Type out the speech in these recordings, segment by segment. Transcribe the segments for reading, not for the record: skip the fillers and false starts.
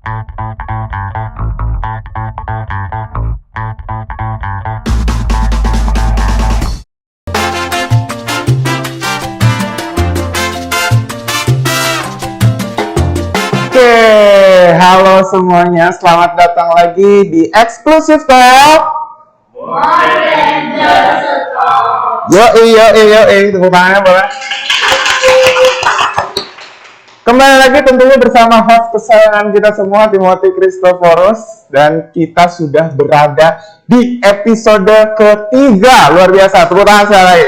Oke, halo semuanya, selamat datang lagi di Exclusive Talk. Yoi, tepuk tangannya boleh. Kembali lagi tentunya bersama host kesayangan kita semua, Timothy Christophorus. Dan kita sudah berada di episode ketiga. Luar biasa, tepuk tangan sekali lagi.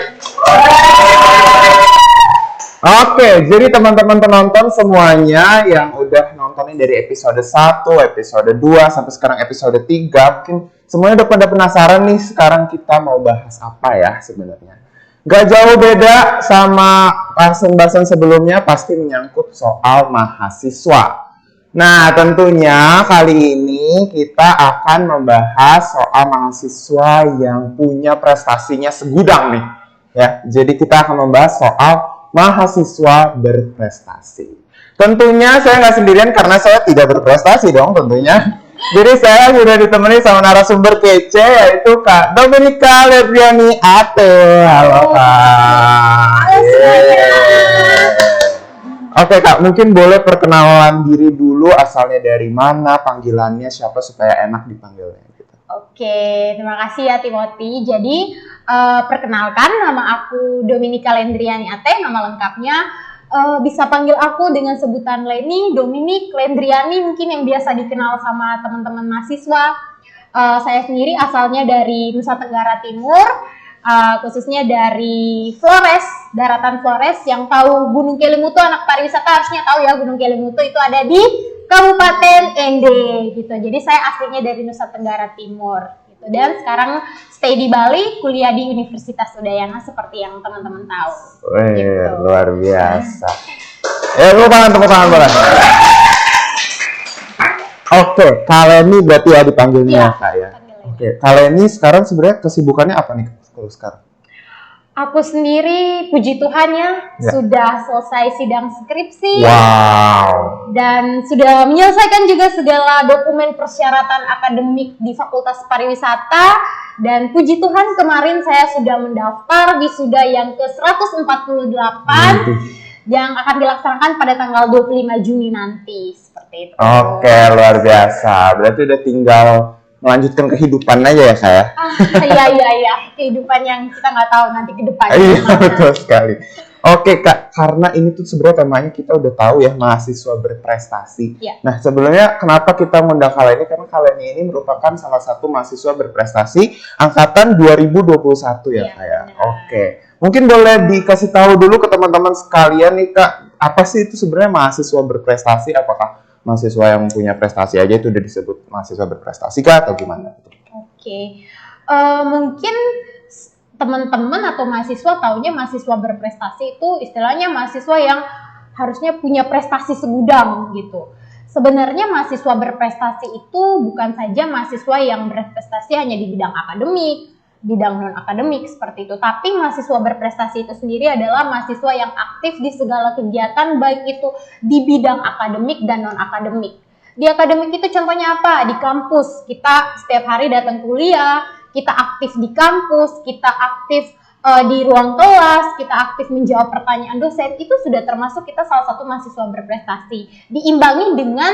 Oke, jadi teman-teman penonton semuanya yang udah nontonin dari episode 1, episode 2, sampai sekarang episode 3, mungkin semuanya udah pada penasaran nih sekarang kita mau bahas apa ya sebenarnya. Gak jauh beda sama bahasan-bahasan sebelumnya, pasti menyangkut soal mahasiswa. Nah, tentunya kali ini kita akan membahas soal mahasiswa yang punya prestasinya segudang nih. Ya, jadi kita akan membahas soal mahasiswa berprestasi. Tentunya saya nggak sendirian karena saya tidak berprestasi dong tentunya. Jadi saya sudah ditemani sama narasumber kece yaitu Kak Dominika Ledriani Ate. Halo Kak. Oke Kak, mungkin boleh perkenalan diri dulu, asalnya dari mana, panggilannya siapa supaya enak dipanggilnya gitu. Oke, terima kasih ya Timothy. Jadi perkenalkan, nama aku Dominika Lendriani Ate, nama lengkapnya bisa panggil aku dengan sebutan Leni, Dominik, Lendriani mungkin yang biasa dikenal sama teman-teman mahasiswa. Saya sendiri asalnya dari Nusa Tenggara Timur, khususnya dari Flores, daratan Flores. Yang tahu Gunung Kelimutu, anak pariwisata harusnya tahu ya, Gunung Kelimutu itu ada di Kabupaten Ende gitu. Jadi saya aslinya dari Nusa Tenggara Timur gitu. Dan sekarang stay di Bali, kuliah di Universitas Udayana seperti yang teman-teman tahu. Wih, Gitu. luar biasa. Tepuk tangan boleh. Oke, Kaleni berarti ya dipanggilnya Iya, Kak ya. panggilnya. Oke, Kaleni sekarang sebenarnya kesibukannya apa nih kalau sekarang? Aku sendiri, puji Tuhan ya, sudah selesai sidang skripsi. Wow. Dan sudah menyelesaikan juga segala dokumen persyaratan akademik di Fakultas Pariwisata. Dan puji Tuhan kemarin saya sudah mendaftar wisuda yang ke-148 yang akan dilaksanakan pada tanggal 25 Juni nanti. Seperti itu. Oke, luar biasa. Berarti udah tinggal melanjutkan kehidupan aja ya saya. Iya. Kehidupan yang kita nggak tahu nanti ke depannya. Iya, betul sekali. Oke Kak, karena ini tuh sebenarnya temanya kita udah tahu ya, mahasiswa berprestasi. Iya. Nah sebelumnya kenapa kita mengundang Kaleni? Karena Kaleni ini merupakan salah satu mahasiswa berprestasi angkatan 2021 ya Kak ya. Oke, mungkin boleh dikasih tahu dulu ke teman-teman sekalian nih Kak, apa sih itu sebenarnya mahasiswa berprestasi? Apakah mahasiswa yang punya prestasi aja itu udah disebut mahasiswa berprestasi kah atau gimana? Oke. Mungkin teman-teman atau mahasiswa taunya mahasiswa berprestasi itu istilahnya mahasiswa yang harusnya punya prestasi segudang gitu. Sebenarnya mahasiswa berprestasi itu bukan saja mahasiswa yang berprestasi hanya di bidang akademik, bidang non-akademik seperti itu. Tapi mahasiswa berprestasi itu sendiri adalah mahasiswa yang aktif di segala kegiatan, baik itu di bidang akademik dan non-akademik. Di akademik itu contohnya apa? Di kampus, kita setiap hari datang kuliah, kita aktif di kampus, kita aktif di ruang kelas, kita aktif menjawab pertanyaan dosen, itu sudah termasuk kita salah satu mahasiswa berprestasi. Diimbangi dengan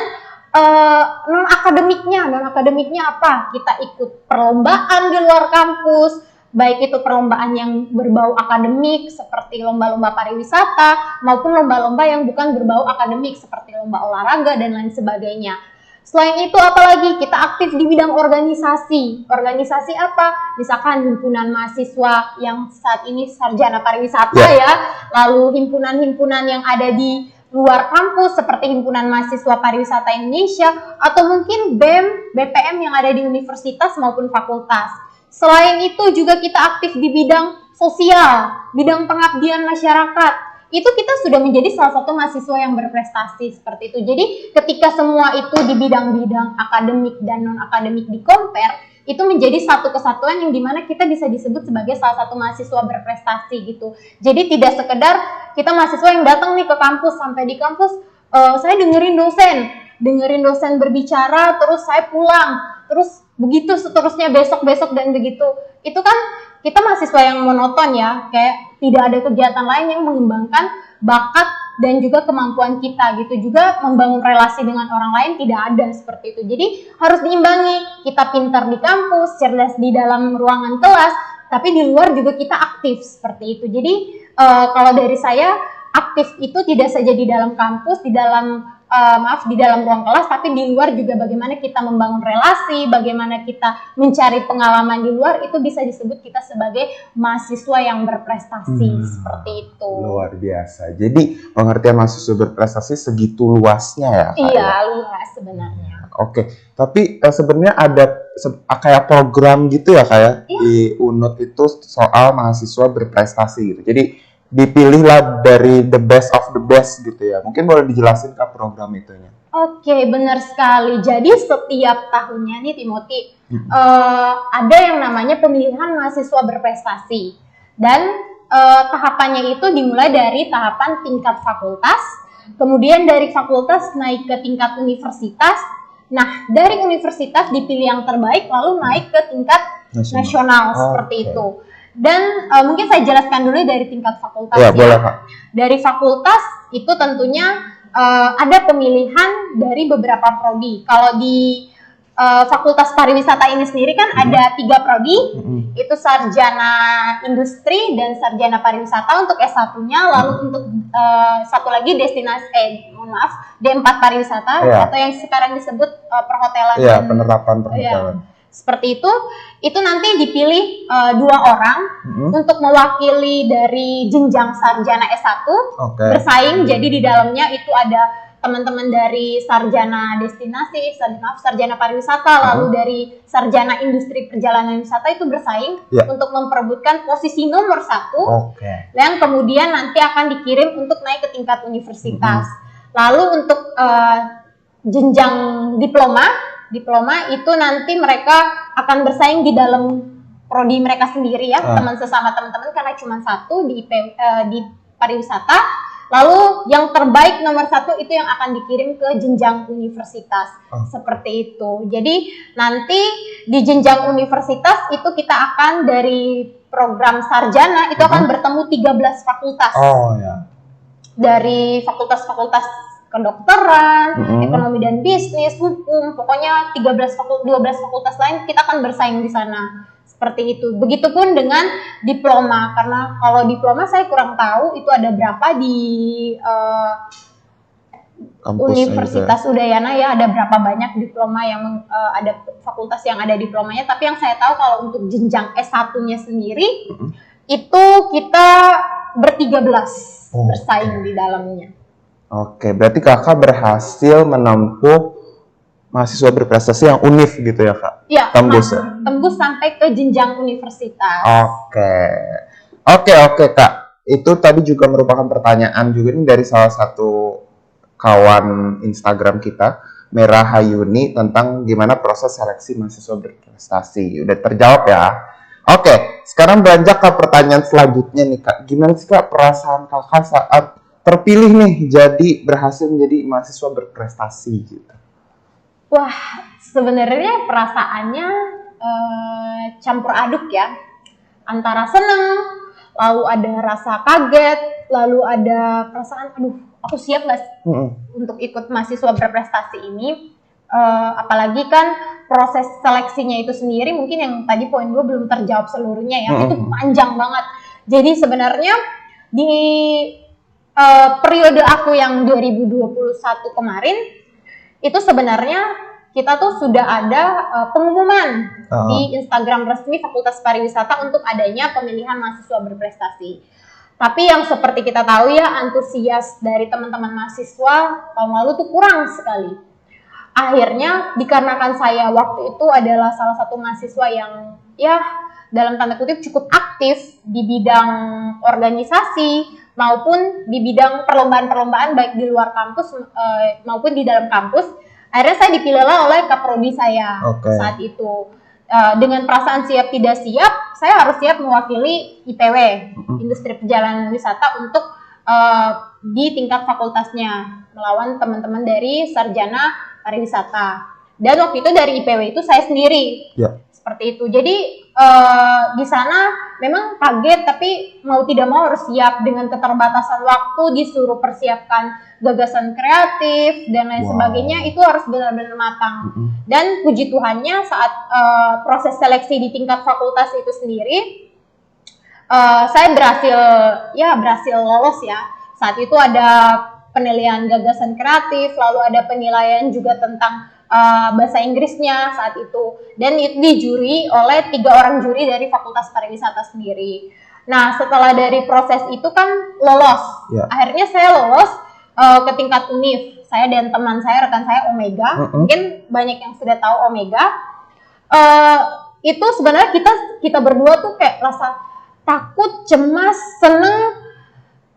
non-akademiknya apa? Kita ikut perlombaan di luar kampus, baik itu perlombaan yang berbau akademik seperti lomba-lomba pariwisata maupun lomba-lomba yang bukan berbau akademik seperti lomba olahraga dan lain sebagainya. Selain itu apalagi kita aktif di bidang organisasi. Organisasi apa? Misalkan himpunan mahasiswa yang saat ini sarjana pariwisata ya, lalu himpunan-himpunan yang ada di luar kampus seperti Himpunan Mahasiswa Pariwisata Indonesia atau mungkin BEM, BPM yang ada di universitas maupun fakultas. Selain itu juga kita aktif di bidang sosial, bidang pengabdian masyarakat. Itu kita sudah menjadi salah satu mahasiswa yang berprestasi seperti itu. Jadi ketika semua itu di bidang-bidang akademik dan non-akademik di-compare, itu menjadi satu kesatuan yang dimana kita bisa disebut sebagai salah satu mahasiswa berprestasi gitu. Jadi tidak sekedar kita mahasiswa yang datang nih ke kampus, sampai di kampus saya dengerin dosen, dengerin dosen berbicara, terus saya pulang, terus begitu seterusnya besok-besok dan begitu. Itu kan kita mahasiswa yang monoton ya, kayak tidak ada kegiatan lain yang mengembangkan bakat dan juga kemampuan kita gitu. Juga membangun relasi dengan orang lain tidak ada seperti itu. Jadi harus diimbangi. Kita pintar di kampus, cerdas di dalam ruangan kelas, tapi di luar juga kita aktif seperti itu. Jadi kalau dari saya, aktif itu tidak saja di dalam kampus, di dalam di dalam ruang kelas, tapi di luar juga bagaimana kita membangun relasi, bagaimana kita mencari pengalaman di luar, itu bisa disebut kita sebagai mahasiswa yang berprestasi seperti itu. Luar biasa. Jadi pengertian mahasiswa berprestasi segitu luasnya ya, Kak? Iya, luas sebenarnya. Oke, tapi sebenarnya ada kayak program gitu ya, kayak di UNUD itu soal mahasiswa berprestasi gitu. Jadi dipilihlah dari the best of the best gitu ya. Mungkin boleh dijelasin Kak program itunya. Oke, benar sekali. Jadi setiap tahunnya nih Timothy, ada yang namanya pemilihan mahasiswa berprestasi. Dan tahapannya itu dimulai dari tahapan tingkat fakultas, kemudian dari fakultas naik ke tingkat universitas. Nah, dari universitas dipilih yang terbaik, lalu naik ke tingkat nasional seperti itu. Dan mungkin saya jelaskan dulu dari tingkat fakultas ya. Boleh, Kak. Dari fakultas itu tentunya ada pemilihan dari beberapa prodi. Kalau di Fakultas Pariwisata ini sendiri kan ada 3 prodi, itu sarjana industri dan sarjana pariwisata untuk S1-nya, lalu untuk satu lagi destinasi, D4 pariwisata atau yang sekarang disebut perhotelan. Iya, penerapan perhotelan. Seperti itu nanti dipilih 2 orang untuk mewakili dari jenjang sarjana S1 bersaing. Jadi di dalamnya itu ada teman-teman dari sarjana destinasi, sarjana pariwisata, lalu dari sarjana industri perjalanan wisata itu bersaing untuk memperebutkan posisi nomor 1 yang kemudian nanti akan dikirim untuk naik ke tingkat universitas. Lalu untuk jenjang diploma itu nanti mereka akan bersaing di dalam prodi mereka sendiri ya, teman-teman karena cuma 1 di pariwisata. Lalu yang terbaik nomor 1 itu yang akan dikirim ke jenjang universitas seperti itu. Jadi nanti di jenjang universitas itu kita akan dari program sarjana itu akan bertemu 13 fakultas. Dari fakultas-fakultas kedokteran, ekonomi dan bisnis, hukum, pokoknya 12 fakultas lain kita akan bersaing di sana. Seperti itu. Begitupun dengan diploma, karena kalau diploma saya kurang tahu itu ada berapa di Universitas Udayana ya, ada berapa banyak diploma yang ada fakultas yang ada diplomanya, tapi yang saya tahu kalau untuk jenjang S1-nya sendiri itu kita ber-13 bersaing di dalamnya. Oke, berarti kakak berhasil menempuh mahasiswa berprestasi yang UNIF gitu ya, Kak? Iya, tembus sampai ke jenjang universitas. Oke, Kak. Itu tadi juga merupakan pertanyaan juga ini dari salah satu kawan Instagram kita, Merah Hayuni, tentang gimana proses seleksi mahasiswa berprestasi. Udah terjawab ya? Oke, sekarang beranjak ke pertanyaan selanjutnya nih, Kak. Gimana sih, Kak, perasaan kakak saat terpilih nih berhasil menjadi mahasiswa berprestasi gitu? Wah, sebenarnya perasaannya campur aduk ya, antara seneng, lalu ada rasa kaget, lalu ada perasaan, aduh, aku siap nggak untuk ikut mahasiswa berprestasi ini? Apalagi kan proses seleksinya itu sendiri, mungkin yang tadi poin gue belum terjawab seluruhnya ya, itu panjang banget. Jadi sebenarnya di periode aku yang 2021 kemarin, itu sebenarnya kita tuh sudah ada pengumuman di Instagram resmi Fakultas Pariwisata untuk adanya pemilihan mahasiswa berprestasi. Tapi yang seperti kita tahu ya, antusias dari teman-teman mahasiswa tahun lalu tuh kurang sekali. Akhirnya dikarenakan saya waktu itu adalah salah satu mahasiswa yang ya dalam tanda kutip cukup aktif di bidang organisasi maupun di bidang perlombaan-perlombaan baik di luar kampus maupun di dalam kampus. Akhirnya saya dipilihlah oleh kaprodi saya saat itu. Dengan perasaan siap tidak siap, saya harus siap mewakili IPW, Industri Perjalanan Wisata, untuk di tingkat fakultasnya melawan teman-teman dari sarjana pariwisata. Dan waktu itu dari IPW itu saya sendiri. Ya. Seperti itu. Jadi di sana memang kaget, tapi mau tidak mau harus siap dengan keterbatasan waktu, disuruh persiapkan gagasan kreatif dan lain sebagainya, itu harus benar-benar matang. Dan puji Tuhannya saat proses seleksi di tingkat fakultas itu sendiri, saya berhasil lolos ya. Saat itu ada penilaian gagasan kreatif, lalu ada penilaian juga tentang bahasa Inggrisnya saat itu, dan itu dijuri oleh 3 orang juri dari Fakultas Pariwisata sendiri. Nah, setelah dari proses itu kan lolos. Akhirnya saya lolos ke tingkat univ. Saya dan teman saya, rekan saya Omega, mungkin banyak yang sudah tahu Omega. Itu sebenarnya kita berdua tuh kayak rasa takut, cemas, seneng,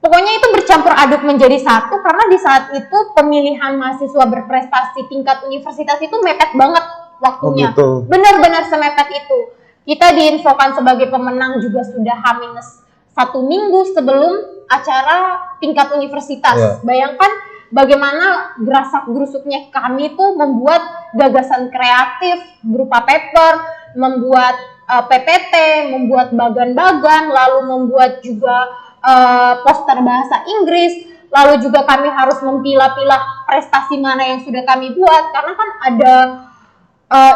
pokoknya itu bercampur aduk menjadi satu, karena di saat itu pemilihan mahasiswa berprestasi tingkat universitas itu mepet banget waktunya. Gitu. Benar-benar semepet itu. Kita diinfokan sebagai pemenang juga sudah H-1 minggu sebelum acara tingkat universitas. Bayangkan bagaimana gerasak-gerusuknya kami tuh membuat gagasan kreatif berupa paper, membuat PPT, membuat bagan-bagan, lalu membuat juga poster bahasa Inggris, lalu juga kami harus memilah-pilah prestasi mana yang sudah kami buat, karena kan ada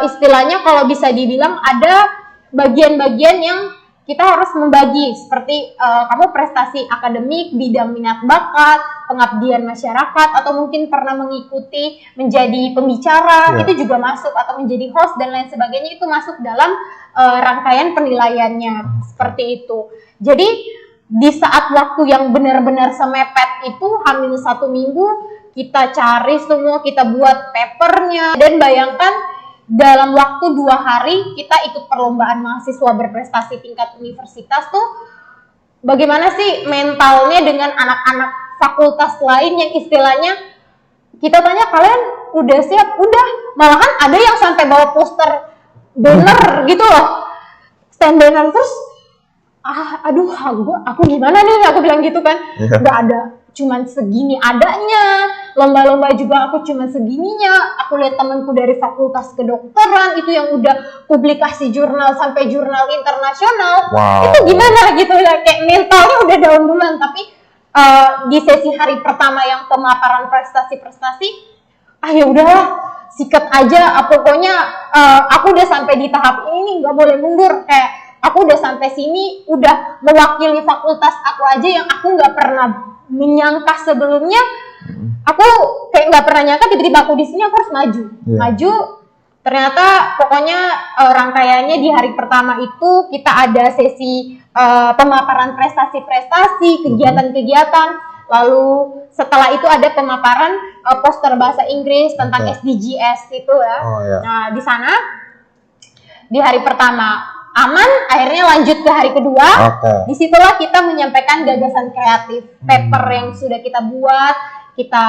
istilahnya kalau bisa dibilang ada bagian-bagian yang kita harus membagi, seperti kamu prestasi akademik, bidang minat bakat, pengabdian masyarakat, atau mungkin pernah mengikuti menjadi pembicara, itu juga masuk, atau menjadi host dan lain sebagainya, itu masuk dalam rangkaian penilaiannya, seperti itu. Jadi di saat waktu yang benar-benar semepet itu, H-1 minggu, kita cari semua, kita buat papernya, dan bayangkan dalam waktu 2 hari kita ikut perlombaan mahasiswa berprestasi tingkat universitas tuh, bagaimana sih mentalnya dengan anak-anak fakultas lain yang istilahnya kita tanya, kalian udah siap? Udah, malahan ada yang sampai bawa poster banner gitu loh, stand banner, terus aduh aku gimana nih, aku bilang gitu kan. Nggak ada, cuman segini adanya, lomba-lomba juga aku cuman segininya. Aku lihat temanku dari fakultas kedokteran itu yang udah publikasi jurnal sampai jurnal internasional. Itu gimana gitu ya, kayak mentalnya udah down duluan. Tapi di sesi hari pertama yang pemaparan prestasi-prestasi, ya udahlah, sikat aja. Pokoknya aku udah sampai di tahap ini, nggak boleh mundur. Kayak aku udah sampai sini, udah mewakili fakultas aku aja yang aku nggak pernah menyangka sebelumnya. Aku kayak nggak pernah nyangka tiba-tiba aku di sini, aku harus maju. Ternyata pokoknya rangkaiannya di hari pertama itu kita ada sesi pemaparan prestasi-prestasi, kegiatan-kegiatan. Lalu setelah itu ada pemaparan poster bahasa Inggris tentang SDGs itu ya. Nah, di sana di hari pertama aman, akhirnya lanjut ke hari kedua. Disitulah kita menyampaikan gagasan kreatif, paper yang sudah kita buat, kita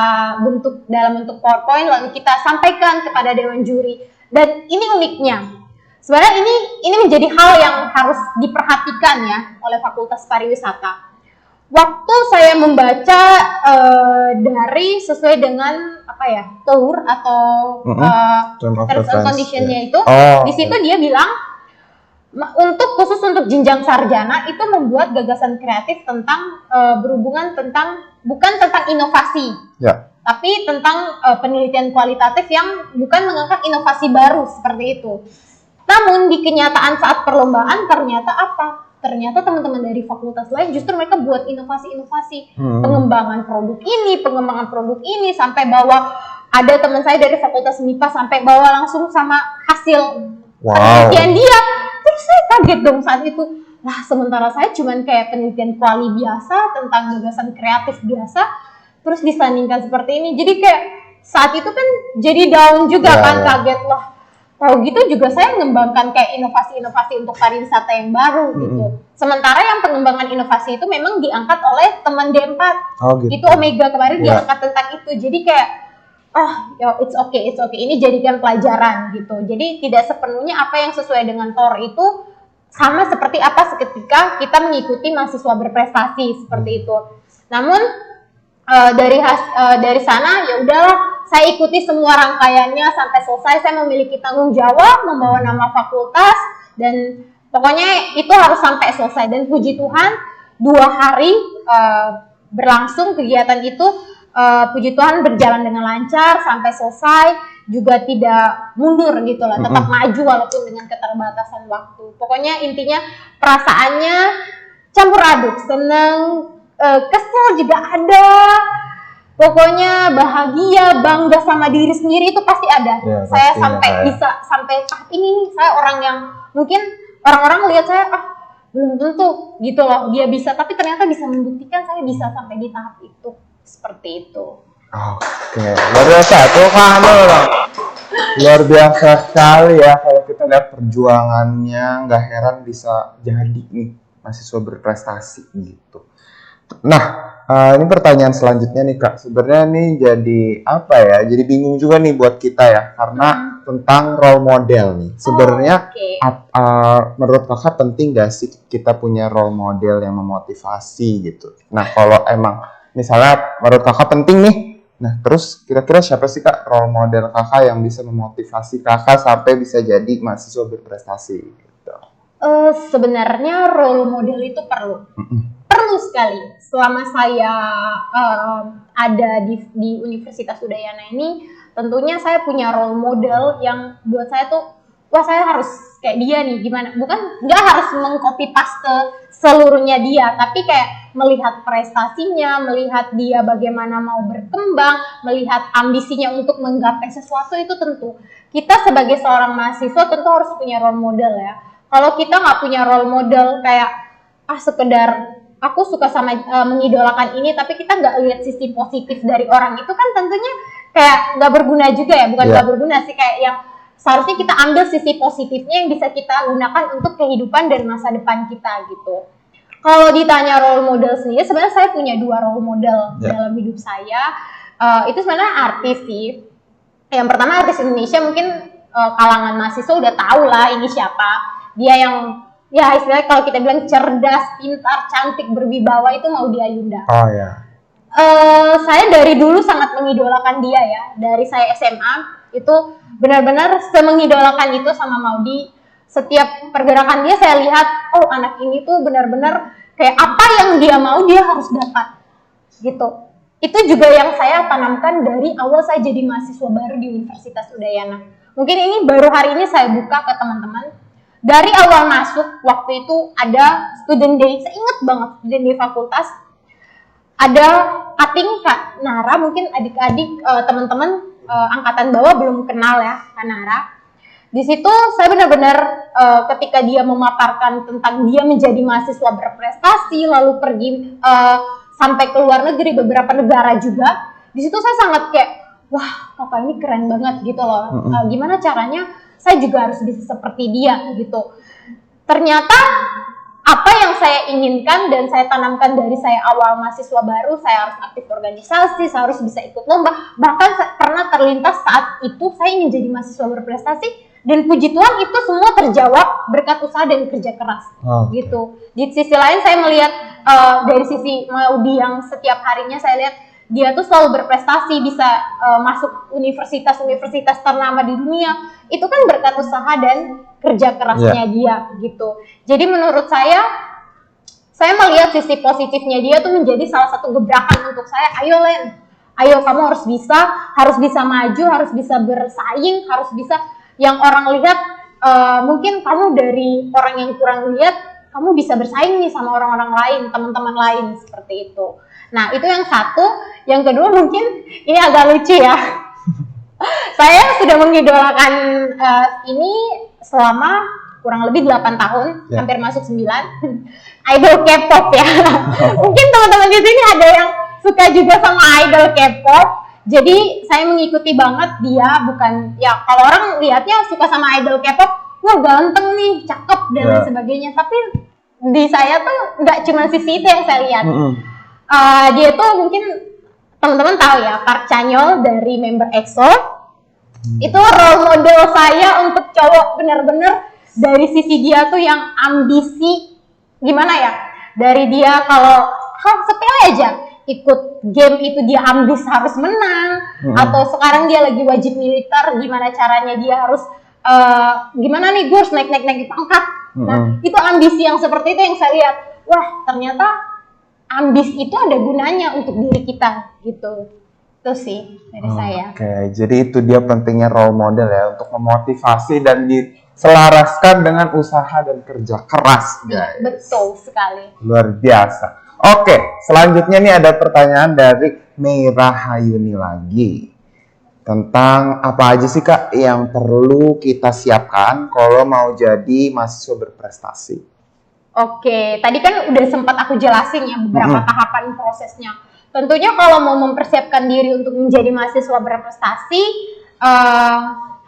bentuk dalam bentuk PowerPoint, lalu kita sampaikan kepada dewan juri. Dan ini uniknya, sebenarnya ini menjadi hal yang harus diperhatikan ya oleh Fakultas Pariwisata. Waktu saya membaca dari sesuai dengan tour atau terms and condition-nya itu, di situ dia bilang khusus untuk jenjang sarjana itu membuat gagasan kreatif tentang berhubungan bukan tentang inovasi, tapi tentang penelitian kualitatif yang bukan mengangkat inovasi baru seperti itu. Namun di kenyataan saat perlombaan ternyata teman-teman dari fakultas lain justru mereka buat inovasi-inovasi, pengembangan produk ini, sampai bawa, ada teman saya dari fakultas MIPA sampai bawa langsung sama hasil penelitian dia. Terus saya kaget dong saat itu. Lah, sementara saya cuman kayak penelitian kuali biasa tentang gagasan kreatif biasa, terus disandingkan seperti ini. Jadi kayak saat itu kan jadi down juga kaget lah. Kalau gitu juga saya mengembangkan kayak inovasi-inovasi untuk pariwisata yang baru gitu. Sementara yang pengembangan inovasi itu memang diangkat oleh teman D4. Itu Omega kemarin diangkat tentang itu. Jadi kayak it's okay. Ini jadikan pelajaran gitu. Jadi tidak sepenuhnya apa yang sesuai dengan TOR itu sama seperti apa ketika kita mengikuti mahasiswa berprestasi seperti itu. Namun dari sana ya udahlah, saya ikuti semua rangkaiannya sampai selesai. Saya memiliki tanggung jawab membawa nama fakultas dan pokoknya itu harus sampai selesai. Dan puji Tuhan 2 hari berlangsung kegiatan itu, puji Tuhan berjalan dengan lancar sampai selesai, juga tidak mundur gitu lah, tetap maju walaupun dengan keterbatasan waktu. Pokoknya intinya perasaannya campur aduk, seneng, kesel juga ada, pokoknya bahagia, bangga sama diri sendiri itu pasti ada. Ya, saya pastinya, sampai bisa sampai tahap ini nih, saya orang yang mungkin orang-orang lihat saya belum tentu gitu loh dia bisa, tapi ternyata bisa membuktikan saya bisa sampai di tahap itu, seperti itu. Oke, luar biasa tuh kamu loh. Luar biasa sekali ya kalau kita lihat perjuangannya, nggak heran bisa jadi nih mahasiswa berprestasi gitu. Nah, ini pertanyaan selanjutnya nih Kak. Sebenarnya nih jadi apa ya? Jadi bingung juga nih buat kita ya, karena tentang role model nih. Sebenarnya menurut Kakak penting gak sih kita punya role model yang memotivasi gitu? Nah, kalau emang misalnya menurut Kakak penting nih, nah terus kira-kira siapa sih Kak role model Kakak yang bisa memotivasi Kakak sampai bisa jadi mahasiswa berprestasi gitu? Sebenarnya role model itu perlu sekali. Selama saya ada di Universitas Udayana ini, tentunya saya punya role model yang buat saya tuh, wah saya harus kayak dia nih, gimana? Bukan nggak harus mengcopy paste seluruhnya dia, tapi kayak melihat prestasinya, melihat dia bagaimana mau berkembang, melihat ambisinya untuk menggapai sesuatu. Itu tentu kita sebagai seorang mahasiswa tentu harus punya role model ya. Kalau kita nggak punya role model kayak sekedar aku suka sama mengidolakan ini, tapi kita nggak lihat sisi positif dari orang itu, kan tentunya kayak nggak berguna juga ya. Bukan nggak berguna sih, kayak yang seharusnya kita ambil sisi positifnya yang bisa kita gunakan untuk kehidupan dan masa depan kita gitu. Kalau ditanya role model sendiri, sebenarnya saya punya 2 role model dalam hidup saya. Itu sebenarnya artis sih. Yang pertama artis Indonesia, mungkin kalangan mahasiswa udah tahu lah ini siapa. Dia yang ya istilahnya kalau kita bilang cerdas, pintar, cantik, berwibawa, itu Maudy Ayunda. Oh ya. Saya dari dulu sangat mengidolakan dia ya. Dari saya SMA itu benar-benar semengidolakan itu sama Maudy. Setiap pergerakan dia saya lihat, oh anak ini tuh benar-benar kayak apa yang dia mau dia harus dapat gitu. Itu juga yang saya tanamkan dari awal saya jadi mahasiswa baru di Universitas Udayana. Mungkin ini baru hari ini saya buka ke teman-teman. Dari awal masuk, waktu itu ada student day, saya ingat banget student day fakultas. Ada cutting Kak Nara, mungkin adik-adik teman-teman angkatan bawah belum kenal ya Kak Nara. Di situ saya benar-benar ketika dia memaparkan tentang dia menjadi mahasiswa berprestasi, lalu pergi sampai ke luar negeri beberapa negara juga. Di situ saya sangat kayak, wah kakak ini keren banget gitu loh. Gimana caranya saya juga harus bisa seperti dia gitu. Ternyata apa yang saya inginkan dan saya tanamkan dari saya awal mahasiswa baru, saya harus aktif organisasi, saya harus bisa ikut lomba. Bahkan pernah terlintas saat itu saya ingin jadi mahasiswa berprestasi, dan puji Tuhan itu semua terjawab berkat usaha dan kerja keras gitu. Di sisi lain saya melihat dari sisi Maudy yang setiap harinya saya lihat dia tuh selalu berprestasi, bisa masuk universitas-universitas ternama di dunia. Itu kan berkat usaha dan kerja kerasnya dia gitu. Jadi menurut saya melihat sisi positifnya dia tuh menjadi salah satu gebrakan untuk saya. Ayo Len, ayo kamu harus bisa maju, harus bisa bersaing, harus bisa yang orang lihat mungkin kamu dari orang yang kurang lihat, kamu bisa bersaing nih sama orang-orang lain, teman-teman lain seperti itu. Nah itu yang satu. Yang kedua mungkin ini agak lucu ya. Saya sudah mengidolakan ini selama kurang lebih 8 tahun, hampir masuk 9. Idol K-pop ya. Mungkin teman-teman di sini ada yang suka juga sama idol K-pop. Jadi saya mengikuti banget dia, bukan ya kalau orang lihatnya suka sama idol K-pop, wah ganteng nih, cakep dan lain sebagainya. Tapi di saya tuh nggak cuma sisi itu yang saya lihat. Dia tuh mungkin teman-teman tahu ya, Park Chanyeol dari member EXO. Itu role model saya untuk cowok, bener-bener dari sisi dia tuh yang ambisi, gimana ya, dari dia kalau hal sepele aja, ikut game itu dia ambis harus menang, atau sekarang dia lagi wajib militer, gimana caranya dia harus gimana nih gue harus naik pangkat. Nah itu ambisi yang seperti itu yang saya lihat, wah ternyata ambis itu ada gunanya untuk diri kita gitu. Itu sih dari saya. Oke, jadi itu dia pentingnya role model ya, untuk memotivasi dan diselaraskan dengan usaha dan kerja keras, guys. Betul sekali. Luar biasa. Oke, selanjutnya nih ada pertanyaan dari Meira Hayuni lagi. Tentang apa aja sih Kak yang perlu kita siapkan kalau mau jadi mahasiswa berprestasi? Oke, tadi kan udah sempat aku jelasin ya beberapa tahapan prosesnya. Tentunya kalau mau mempersiapkan diri untuk menjadi mahasiswa berprestasi,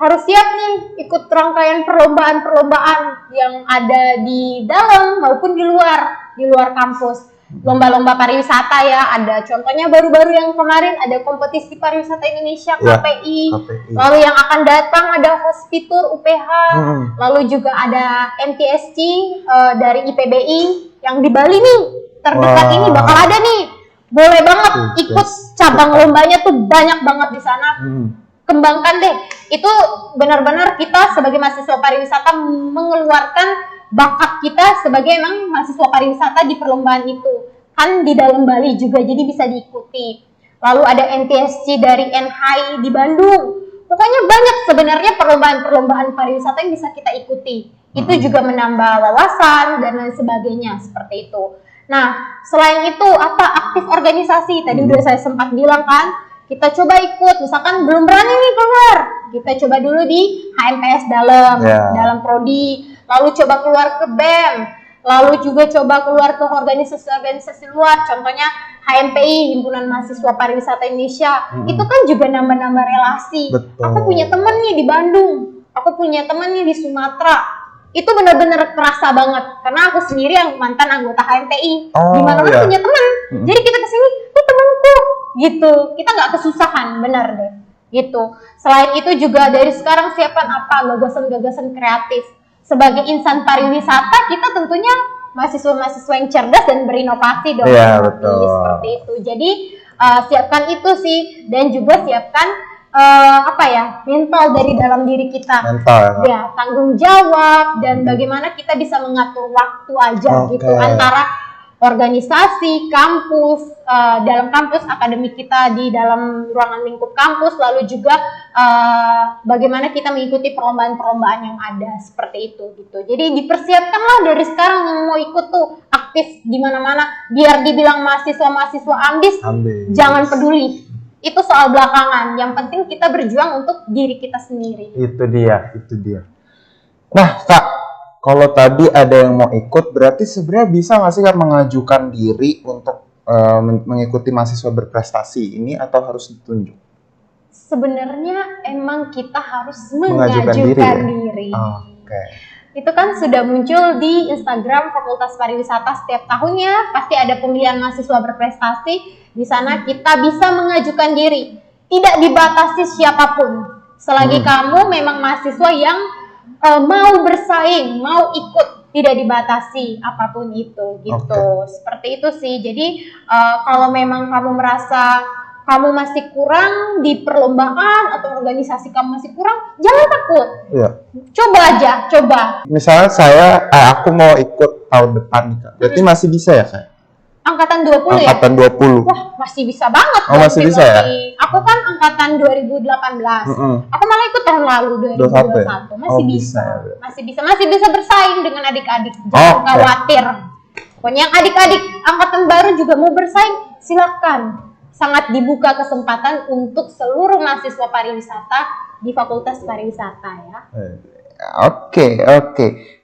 harus siap nih ikut rangkaian perlombaan-perlombaan yang ada di dalam maupun di luar kampus. Lomba-lomba pariwisata ya, ada contohnya baru-baru yang kemarin ada kompetisi pariwisata Indonesia KPI. Lalu yang akan datang ada Hospitur UPH, lalu juga ada MTSC dari IPBI yang di Bali nih terdekat ini bakal ada nih. Boleh banget ikut, cabang lombanya tuh banyak banget di sana. Kembangkan deh. Itu benar-benar kita sebagai mahasiswa pariwisata mengeluarkan bakat kita sebagai emang mahasiswa pariwisata di perlombaan itu. Kan di dalam Bali juga, jadi bisa diikuti. Lalu ada NTSC dari NHI di Bandung. Pokoknya banyak sebenarnya perlombaan-perlombaan pariwisata yang bisa kita ikuti. Itu juga menambah wawasan dan lain sebagainya, seperti itu. Nah, selain itu aktif organisasi. Tadi udah saya sempat bilang kan, kita coba ikut, misalkan belum berani nih keluar, kita coba dulu di HMPS dalam prodi, lalu coba keluar ke BEM, lalu juga coba keluar ke organisasi-organisasi luar, contohnya HMPI, Himpunan Mahasiswa Pariwisata Indonesia. Itu kan juga nambah-nambah relasi. Betul. Aku punya temen nih di Bandung, aku punya temen nih di Sumatera. Itu benar-benar kerasa banget, karena aku sendiri yang mantan anggota HMPI. Gimana kan punya teman, jadi kita kesini, itu temanku, gitu. Kita nggak kesusahan, benar deh, gitu. Selain itu juga dari sekarang siapkan gagasan-gagasan kreatif. Sebagai insan pariwisata, kita tentunya mahasiswa-mahasiswa yang cerdas dan berinovasi dong. Iya, betul. Seperti itu. Jadi siapkan itu sih, dan juga siapkan mental dari dalam diri kita. Mental ya, tanggung jawab dan bagaimana kita bisa mengatur waktu aja gitu antara organisasi, kampus, dalam kampus, akademik kita di dalam ruangan lingkup kampus, lalu juga bagaimana kita mengikuti perlombaan-perlombaan yang ada, seperti itu gitu. Jadi dipersiapkanlah dari sekarang yang mau ikut tuh aktif di mana-mana, biar dibilang mahasiswa-mahasiswa ambis. Jangan peduli. Itu soal belakangan, yang penting kita berjuang untuk diri kita sendiri. Itu dia. Nah Kak, kalau tadi ada yang mau ikut, berarti sebenarnya bisa nggak sih Kak mengajukan diri untuk mengikuti mahasiswa berprestasi ini, atau harus ditunjuk? Sebenarnya emang kita harus mengajukan diri. Itu kan sudah muncul di Instagram Fakultas Pariwisata setiap tahunnya, pasti ada pemilihan mahasiswa berprestasi. Di sana kita bisa mengajukan diri, tidak dibatasi siapapun. Selagi kamu memang mahasiswa yang mau bersaing, mau ikut, tidak dibatasi apapun itu, gitu. Seperti itu sih. Jadi kalau memang kamu merasa kamu masih kurang di perlombaan atau organisasi kamu masih kurang, jangan takut. Coba aja, coba. Misalnya aku mau ikut tahun depan nih Kak, berarti masih bisa ya Kak? Angkatan 20 ya? Angkatan 20. Wah, masih bisa banget. Masih bisa ya? Aku kan angkatan 2018. Aku malah ikut tahun lalu 2021. Masih bisa. Masih bisa bersaing dengan adik-adik. Jangan khawatir. Pokoknya yang adik-adik angkatan baru juga mau bersaing, silakan. Sangat dibuka kesempatan untuk seluruh mahasiswa pariwisata di Fakultas Pariwisata ya. Oke.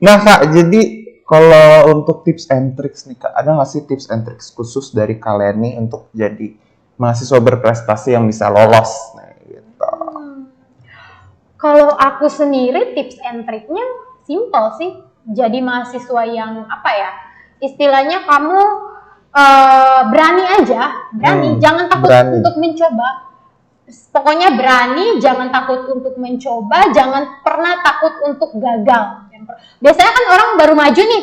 Nah Kak, jadi kalau untuk tips and tricks nih Kak, ada nggak sih tips and tricks khusus dari kalian nih untuk jadi mahasiswa berprestasi yang bisa lolos? Nah, gitu. Kalau aku sendiri tips and triknya simple sih. Jadi mahasiswa yang istilahnya kamu berani aja, jangan takut untuk mencoba. Pokoknya berani, jangan takut untuk mencoba, jangan pernah takut untuk gagal. Biasanya kan orang baru maju nih,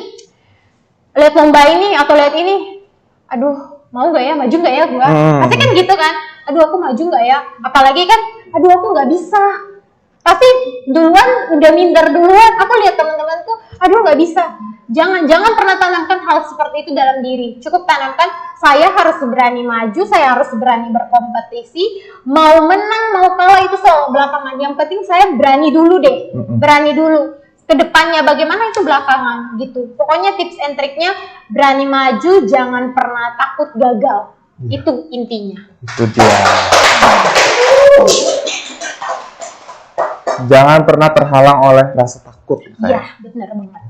lihat lomba ini atau lihat ini, aduh mau nggak ya, maju nggak ya gua, pasti kan gitu kan, aduh aku maju nggak ya, apalagi kan, aduh aku nggak bisa, pasti duluan udah minder duluan. Aku lihat teman-temanku, aduh nggak bisa. Jangan pernah tanamkan hal seperti itu dalam diri. Cukup tanamkan, saya harus berani maju, saya harus berani berkompetisi, mau menang mau kalah itu soal belakangan. Yang penting saya berani dulu deh, berani dulu. Kedepannya bagaimana itu belakangan gitu. Pokoknya tips and triknya berani maju, jangan pernah takut gagal. Itu intinya. Itu dia. Jangan pernah terhalang oleh rasa takut. Iya, benar banget.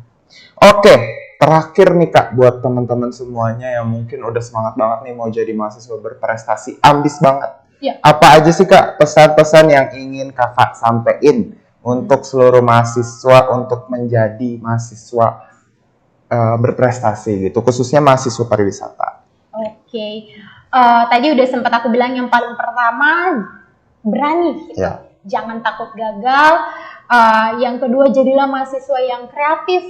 Oke, terakhir nih Kak, buat teman-teman semuanya yang mungkin udah semangat banget nih mau jadi mahasiswa berprestasi, ambis banget. Ya. Apa aja sih Kak pesan-pesan yang ingin Kakak sampein untuk seluruh mahasiswa untuk menjadi mahasiswa berprestasi gitu, khususnya mahasiswa pariwisata? Oke. Tadi udah sempat aku bilang yang paling pertama berani gitu. Ya. Jangan takut gagal. Yang kedua, jadilah mahasiswa yang kreatif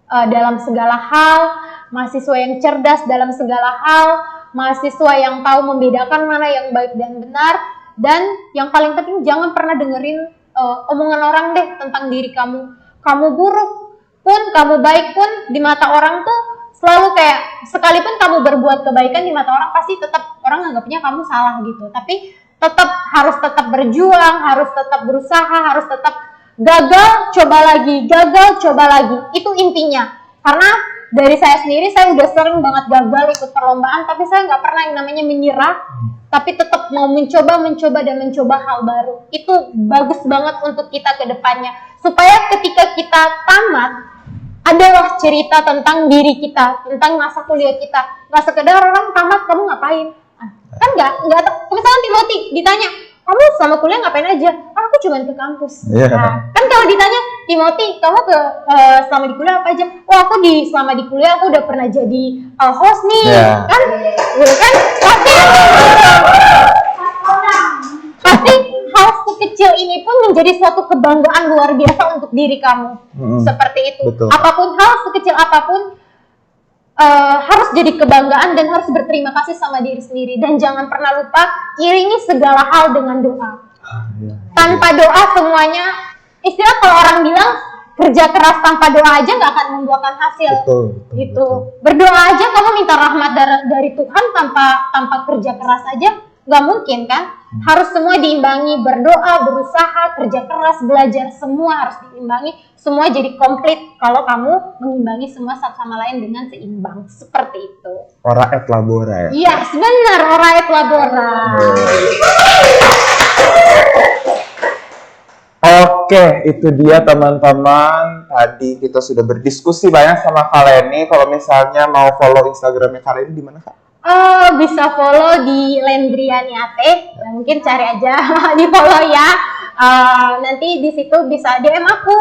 dalam segala hal, mahasiswa yang cerdas dalam segala hal, mahasiswa yang tahu membedakan mana yang baik dan benar, dan yang paling penting jangan pernah dengerin omongan orang deh tentang diri kamu. Kamu buruk pun, kamu baik pun, di mata orang tuh selalu kayak, sekalipun kamu berbuat kebaikan di mata orang, pasti tetap orang anggapnya kamu salah gitu. Tapi harus tetap berjuang, harus tetap berusaha, harus tetap gagal, coba lagi, itu intinya. Karena dari saya sendiri, saya udah sering banget gagal ikut perlombaan, tapi saya nggak pernah yang namanya menyerah, tapi tetap mau mencoba hal baru. Itu bagus banget untuk kita ke depannya, supaya ketika kita tamat, adalah cerita tentang diri kita, tentang masa kuliah kita. Nggak sekedar orang tamat, kamu ngapain? Kan nggak, misalkan Timothy ditanya, kamu selama kuliah ngapain aja? Aku cuma ke kampus. Nah, kan kalau ditanya, Timothy, kamu selama di kuliah apa aja? Aku selama di kuliah aku udah pernah jadi host nih. Kan pasti hal sekecil ini pun menjadi suatu kebanggaan luar biasa untuk diri kamu. Seperti itu. Betul. Apapun hal sekecil apapun, harus jadi kebanggaan dan harus berterima kasih sama diri sendiri, dan jangan pernah lupa iringi segala hal dengan doa. Tanpa doa semuanya, istilah kalau orang bilang kerja keras tanpa doa aja nggak akan membuahkan hasil. Betul. Berdoa aja kamu minta rahmat dari Tuhan tanpa kerja keras aja nggak mungkin kan? Harus semua diimbangi, berdoa, berusaha, kerja keras, belajar, semua harus diimbangi. Semua jadi komplit kalau kamu mengimbangi semua satu sama lain dengan seimbang. Seperti itu. Ora et labora ya? Iya, benar, ora et labora. Oke, itu dia teman-teman. Tadi kita sudah berdiskusi banyak sama Kak Leni. Kalau misalnya mau follow Instagramnya Kak Leni di mana Kak? Bisa follow di Lendrianiate, mungkin cari aja di follow ya. Nanti di situ bisa DM aku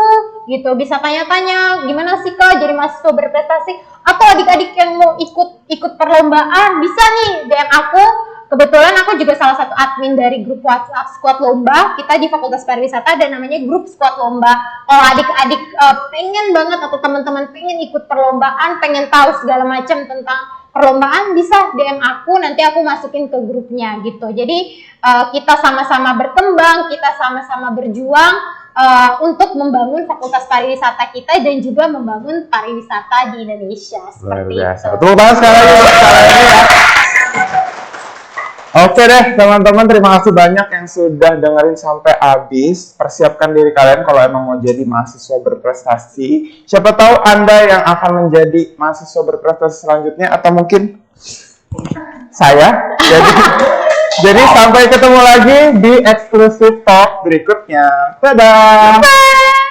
gitu, bisa tanya-tanya gimana sih Kak jadi mahasiswa berprestasi, atau adik-adik yang mau ikut perlombaan bisa nih DM aku. Kebetulan aku juga salah satu admin dari grup WhatsApp Squad Lomba kita di Fakultas Pariwisata, dan namanya grup Squad Lomba. Kalau adik-adik pengen banget atau teman-teman pengen ikut perlombaan, pengen tahu segala macam tentang perlombaan, bisa DM aku, nanti aku masukin ke grupnya gitu. Jadi kita sama-sama berkembang, kita sama-sama berjuang untuk membangun Fakultas Pariwisata kita dan juga membangun pariwisata di Indonesia. Seperti itu. Tepuk tangan sekali lagi buat Kak Leni ya. Oke deh teman-teman, terima kasih banyak yang sudah dengerin sampai habis. Persiapkan diri kalian kalau emang mau jadi mahasiswa berprestasi. Siapa tahu Anda yang akan menjadi mahasiswa berprestasi selanjutnya, atau mungkin saya. Jadi sampai ketemu lagi di Exclusive Talk berikutnya. Dadah! Bye!